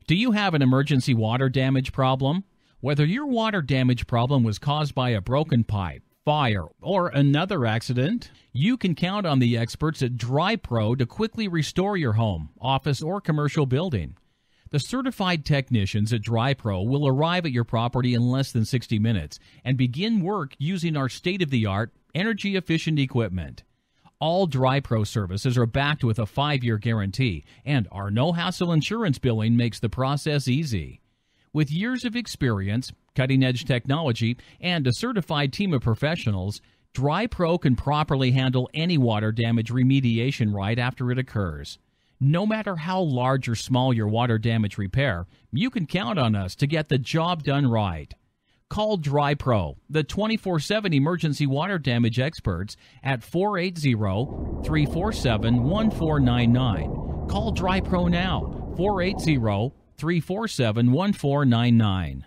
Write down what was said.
Do you have an emergency water damage problem? Whether your water damage problem was caused by a broken pipe, fire, or another accident, you can count on the experts at DryPro to quickly restore your home, office, or commercial building. The certified technicians at DryPro will arrive at your property in less than 60 minutes and begin work using our state-of-the-art, energy-efficient equipment. All DryPro services are backed with a 5-year guarantee, and our no-hassle insurance billing makes the process easy. With years of experience, cutting-edge technology, and a certified team of professionals, DryPro can properly handle any water damage remediation right after it occurs. No matter how large or small your water damage repair, you can count on us to get the job done right. Call DryPro, the 24/7 emergency water damage experts, at 480-347-1499. Call DryPro now, 480-347-1499.